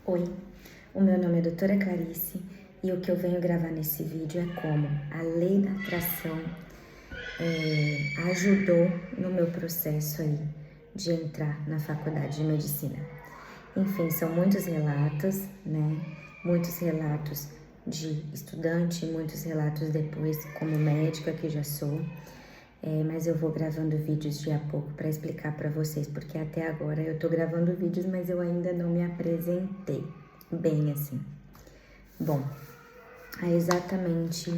Oi, o meu nome é Doutora Clarice e o que eu venho gravar nesse vídeo é como a lei da atração ajudou no meu processo aí de entrar na faculdade de medicina. Enfim, são muitos relatos, né? Muitos relatos de estudante, muitos relatos depois como médica que já sou. Mas eu vou gravando vídeos de a pouco para explicar para vocês, porque até agora eu tô gravando vídeos, mas eu ainda não me apresentei bem assim. Bom, há exatamente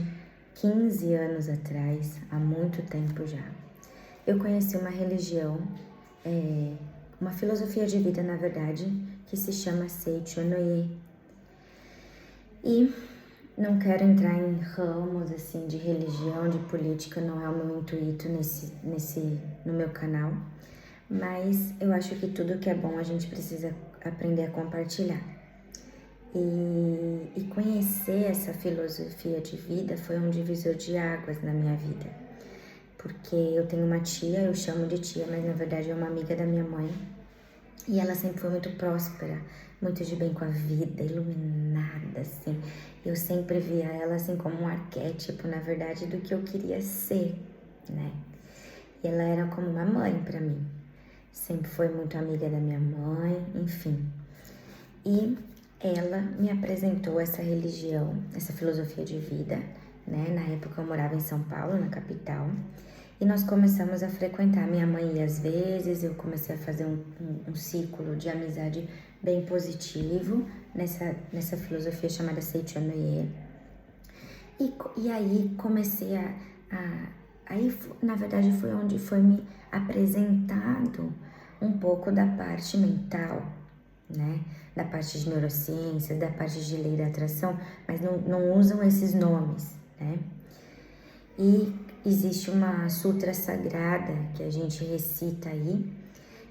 15 anos atrás, há muito tempo já, eu conheci uma religião, uma filosofia de vida, na verdade, que se chama Seichonoye. E não quero entrar em ramos assim de religião, de política, não é o meu intuito no meu canal, mas eu acho que tudo que é bom a gente precisa aprender a compartilhar. E conhecer essa filosofia de vida foi um divisor de águas na minha vida, porque eu tenho uma tia, eu chamo de tia, mas na verdade é uma amiga da minha mãe, e ela sempre foi muito próspera, muito de bem com a vida, iluminada, assim. Eu sempre via ela assim como um arquétipo, na verdade, do que eu queria ser, né? E ela era como uma mãe para mim. Sempre foi muito amiga da minha mãe, enfim. E ela me apresentou essa religião, essa filosofia de vida, né? Na época eu morava em São Paulo, na capital. E nós começamos a frequentar. Minha mãe ia às vezes, eu comecei a fazer um círculo de amizade bem positivo nessa filosofia chamada Seichonoye. E aí comecei aí na verdade foi onde foi me apresentado um pouco da parte mental, né? Da parte de neurociências, da parte de lei da atração, mas não usam esses nomes, né? E existe uma sutra sagrada que a gente recita aí,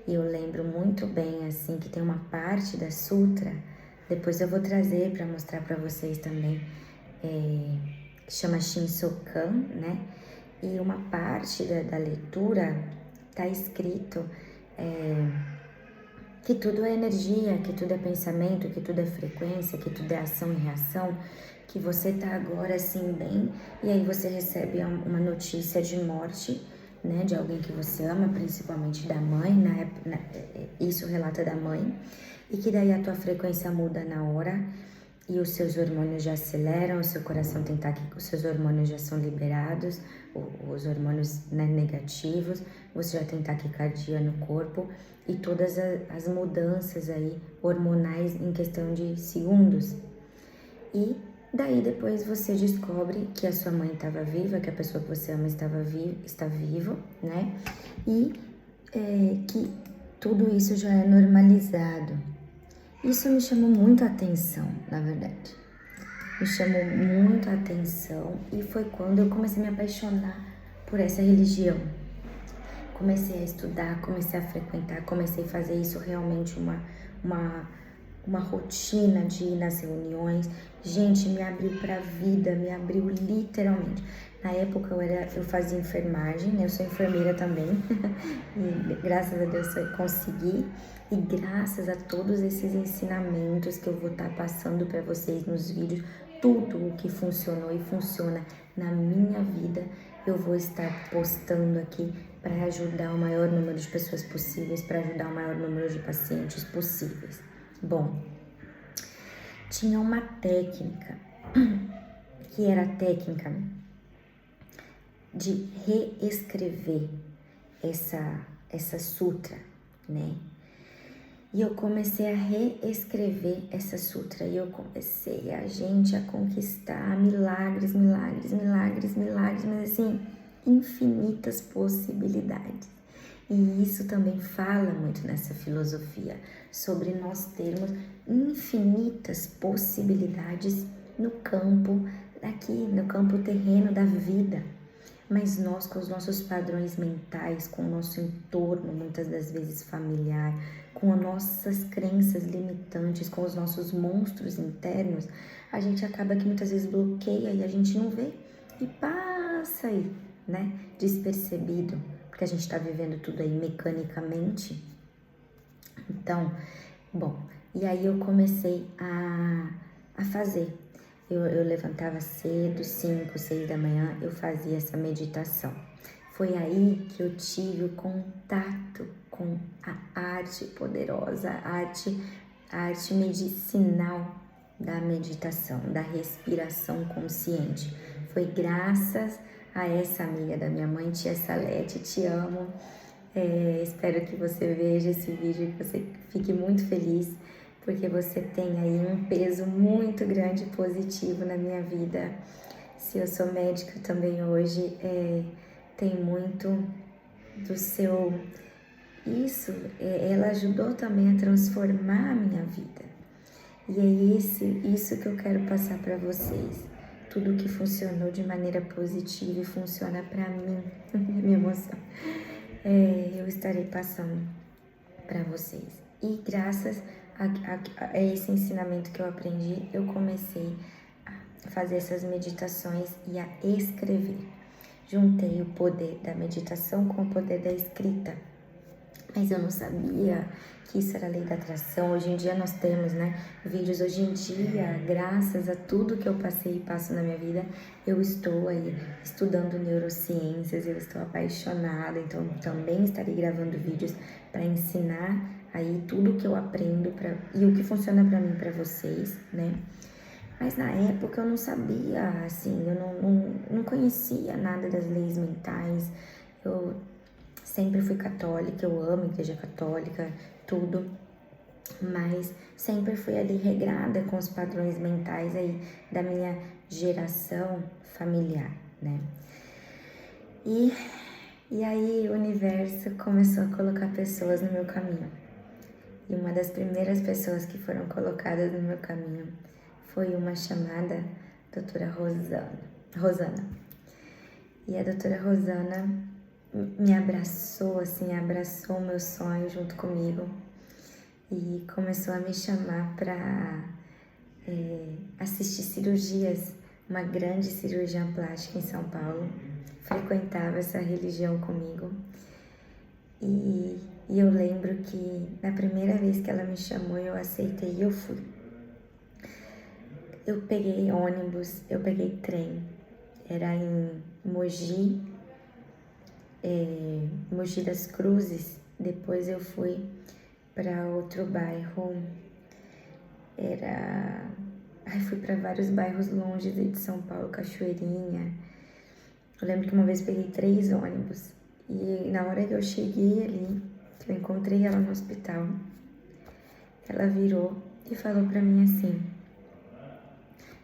e eu lembro muito bem, assim, que tem uma parte da sutra, depois eu vou trazer para mostrar para vocês também, que chama Shinsokan, né? E uma parte da leitura tá escrito que tudo é energia, que tudo é pensamento, que tudo é frequência, que tudo é ação e reação, que você tá agora assim bem, e aí você recebe uma notícia de morte, né, de alguém que você ama, principalmente da mãe, isso relata da mãe, e que daí a tua frequência muda na hora, e os seus hormônios já aceleram, o seu coração tem taquicardia, os seus hormônios já são liberados, os hormônios, né, negativos, você já tem taquicardia no corpo, e todas as mudanças aí hormonais em questão de segundos. E daí depois você descobre que a sua mãe estava viva, que a pessoa que você ama está vivo, né? E que tudo isso já é normalizado. Isso me chamou muito a atenção, na verdade. Me chamou muito a atenção e foi quando eu comecei a me apaixonar por essa religião. Comecei a estudar, comecei a frequentar, comecei a fazer isso realmente uma rotina de ir nas reuniões. Gente, me abriu pra vida, me abriu literalmente. Na época eu fazia enfermagem, né? Eu sou enfermeira também. E graças a Deus eu consegui. E graças a todos esses ensinamentos que eu vou estar passando para vocês nos vídeos, tudo o que funcionou e funciona na minha vida, eu vou estar postando aqui para ajudar o maior número de pessoas possíveis, para ajudar o maior número de pacientes possíveis. Bom, tinha uma técnica, que era a técnica de reescrever essa sutra, né? E eu comecei a reescrever essa sutra e eu comecei a conquistar milagres, mas assim, infinitas possibilidades. E isso também fala muito nessa filosofia, sobre nós termos infinitas possibilidades no campo, no campo terreno da vida. Mas nós, com os nossos padrões mentais, com o nosso entorno, muitas das vezes familiar, com as nossas crenças limitantes, com os nossos monstros internos, a gente acaba que muitas vezes bloqueia e a gente não vê e passa aí, né, despercebido, porque a gente está vivendo tudo aí mecanicamente. Então, bom, E aí eu comecei a fazer. Eu levantava cedo, 5, 6 da manhã, eu fazia essa meditação. Foi aí que eu tive o contato com a arte poderosa, a arte medicinal da meditação, da respiração consciente. Foi graças a essa amiga da minha mãe, tia Salete, te amo. Espero que você veja esse vídeo, que você fique muito feliz, porque você tem aí um peso muito grande e positivo na minha vida. Se eu sou médica também hoje, tem muito do seu... ela ajudou também a transformar a minha vida. E é isso que eu quero passar para vocês. Tudo que funcionou de maneira positiva e funciona para mim, minha emoção, eu estarei passando para vocês. E graças a esse ensinamento que eu aprendi, eu comecei a fazer essas meditações e a escrever. Juntei o poder da meditação com o poder da escrita. Mas eu não sabia que isso era lei da atração. Hoje em dia nós temos, né, vídeos. Hoje em dia, graças a tudo que eu passei e passo na minha vida, eu estou aí estudando neurociências, eu estou apaixonada, então também estarei gravando vídeos para ensinar aí tudo que eu aprendo e o que funciona para mim, para vocês, né? Mas na época eu não sabia, assim, eu não conhecia nada das leis mentais. Eu sempre fui católica, eu amo a igreja católica, tudo, mas sempre fui ali regrada com os padrões mentais aí da minha geração familiar, né? E aí o universo começou a colocar pessoas no meu caminho. E uma das primeiras pessoas que foram colocadas no meu caminho foi uma chamada doutora Rosana. E a doutora Rosana me abraçou, assim, abraçou o meu sonho junto comigo e começou a me chamar para assistir cirurgias, uma grande cirurgiã plástica em São Paulo, frequentava essa religião comigo e eu lembro que na primeira vez que ela me chamou eu aceitei e eu fui. Eu peguei ônibus, eu peguei trem, era em Mogi, Mogi das Cruzes. Depois eu fui para outro bairro, fui para vários bairros longe de São Paulo, Cachoeirinha. Eu lembro que uma vez peguei 3 ônibus e na hora que eu cheguei ali, que eu encontrei ela no hospital, ela virou e falou para mim assim: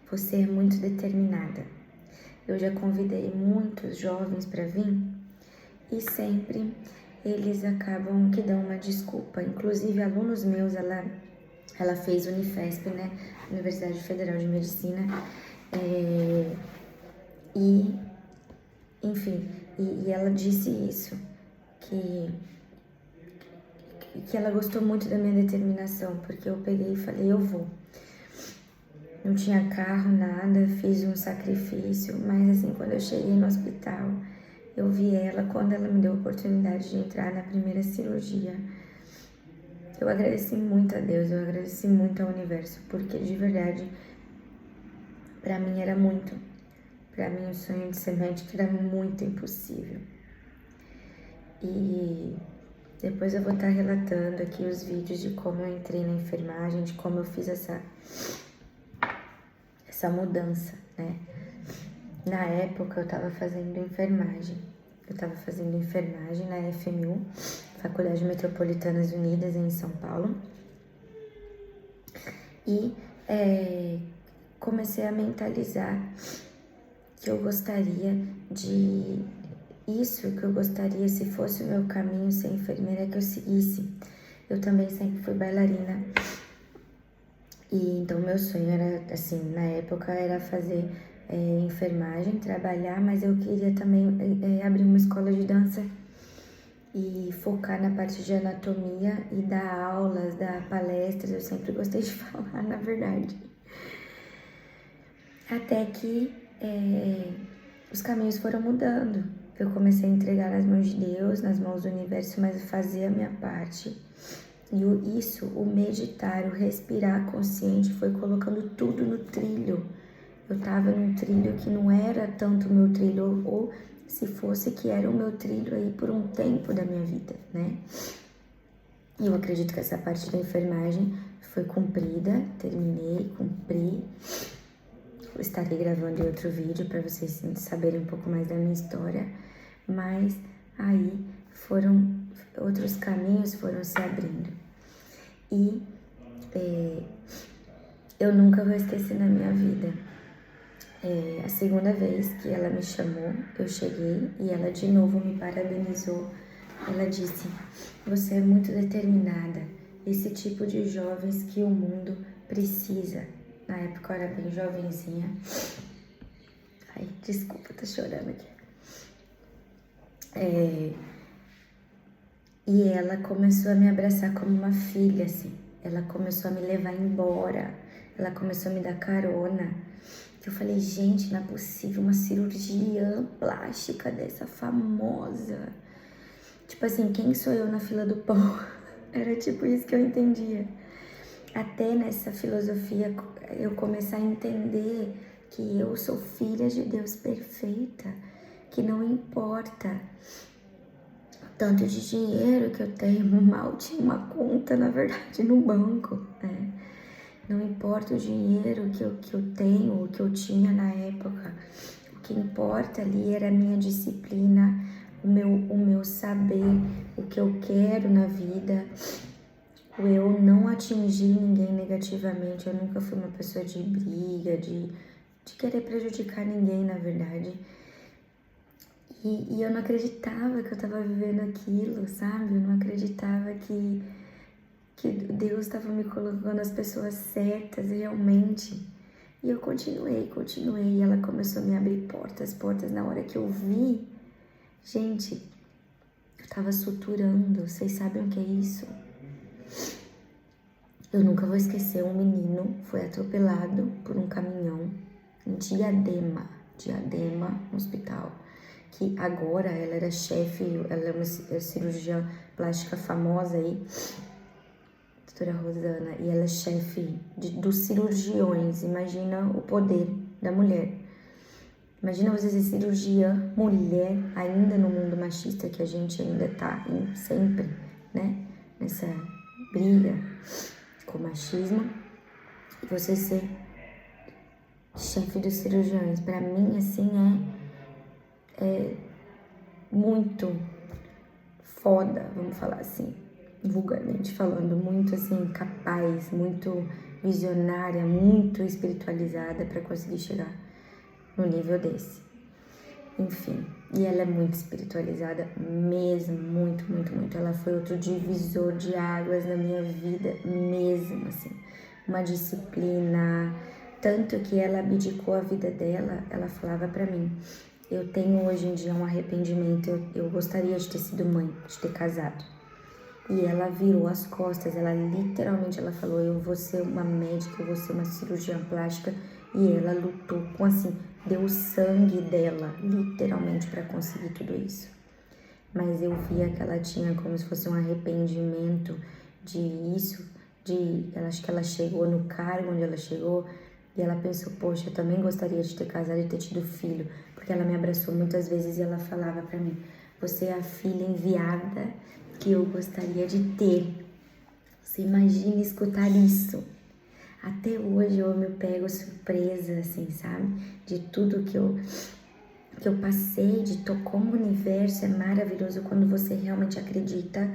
você é muito determinada. Eu já convidei muitos jovens para vir e sempre eles acabam que dão uma desculpa. Inclusive, alunos meus, ela fez Unifesp, né? Universidade Federal de Medicina. Enfim, ela disse isso, que ela gostou muito da minha determinação, porque eu peguei e falei, eu vou. Não tinha carro, nada, fiz um sacrifício, mas assim, quando eu cheguei no hospital, eu vi ela, quando ela me deu a oportunidade de entrar na primeira cirurgia. Eu agradeci muito a Deus, eu agradeci muito ao universo, porque de verdade, pra mim era muito. Pra mim o sonho de ser médica era muito impossível. E depois eu vou estar relatando aqui os vídeos de como eu entrei na enfermagem, de como eu fiz essa mudança, né? Na época eu estava fazendo enfermagem. Eu estava fazendo enfermagem na FMU, Faculdade Metropolitanas Unidas, em São Paulo. E comecei a mentalizar que eu gostaria de... Isso que eu gostaria, se fosse o meu caminho ser enfermeira, que eu seguisse. Eu também sempre fui bailarina. E então meu sonho era, assim, na época era fazer enfermagem, trabalhar, mas eu queria também abrir uma escola de dança e focar na parte de anatomia e dar aulas, dar palestras. Eu sempre gostei de falar, na verdade. Até que os caminhos foram mudando. Eu comecei a entregar nas mãos de Deus, nas mãos do universo, mas eu fazia a minha parte. E isso, o meditar, o respirar consciente, foi colocando tudo no trilho. Eu tava num trilho que não era tanto o meu trilho, ou se fosse que era o meu trilho aí por um tempo da minha vida, né? E eu acredito que essa parte da enfermagem foi cumprida, terminei, cumpri. Eu estarei gravando em outro vídeo para vocês saberem um pouco mais da minha história, mas aí outros caminhos foram se abrindo. E eu nunca vou esquecer na minha vida. A segunda vez que ela me chamou, eu cheguei e ela de novo me parabenizou. Ela disse: você é muito determinada, esse tipo de jovens que o mundo precisa. Na época eu era bem jovenzinha. Ai, desculpa, tô chorando aqui. E ela começou a me abraçar como uma filha, assim. Ela começou a me levar embora. Ela começou a me dar carona. Eu falei, gente, não é possível uma cirurgia plástica dessa famosa. Tipo assim, quem sou eu na fila do pão? Era tipo isso que eu entendia. Até nessa filosofia eu começar a entender que eu sou filha de Deus perfeita, que não importa o tanto de dinheiro que eu tenho, mal tinha uma conta, na verdade, no banco, né? Não importa o dinheiro que eu tenho, o que eu tinha na época, o que importa ali era a minha disciplina, o meu saber, o que eu quero na vida. Eu não atingi ninguém negativamente, eu nunca fui uma pessoa de briga, de querer prejudicar ninguém, na verdade. E eu não acreditava que eu tava vivendo aquilo, sabe? Eu não acreditava que Deus estava me colocando as pessoas certas realmente. E eu continuei, e ela começou a me abrir portas. Na hora que eu vi, gente, eu tava suturando, vocês sabem o que é isso? Eu nunca vou esquecer, um menino foi atropelado por um caminhão em Diadema, no hospital. Que agora ela era chefe, ela é uma cirurgiã plástica famosa aí, doutora Rosana, e ela é chefe dos cirurgiões. Imagina o poder da mulher. Imagina você ser cirurgiã, mulher, ainda no mundo machista que a gente ainda tá sempre, né? Nessa briga com o machismo, e você ser chefe dos cirurgiões, pra mim, assim, é muito foda, vamos falar assim, vulgarmente falando, muito, assim, capaz, muito visionária, muito espiritualizada pra conseguir chegar no nível desse. Enfim, e ela é muito espiritualizada mesmo, muito, muito, muito. Ela foi outro divisor de águas na minha vida mesmo, assim. Uma disciplina, tanto que ela abdicou a vida dela, ela falava pra mim, eu tenho hoje em dia um arrependimento, eu gostaria de ter sido mãe, de ter casado. E ela virou as costas, ela literalmente, ela falou, eu vou ser uma médica, eu vou ser uma cirurgiã plástica. E ela lutou com, assim, deu o sangue dela, literalmente, para conseguir tudo isso. Mas eu via que ela tinha como se fosse um arrependimento acho que ela chegou no cargo onde ela chegou, e ela pensou, poxa, eu também gostaria de ter casado e ter tido filho, porque ela me abraçou muitas vezes e ela falava pra mim, você é a filha enviada que eu gostaria de ter. Você imagina escutar isso? Até hoje eu me pego surpresa, assim, sabe? De tudo que eu passei, como o universo é maravilhoso quando você realmente acredita,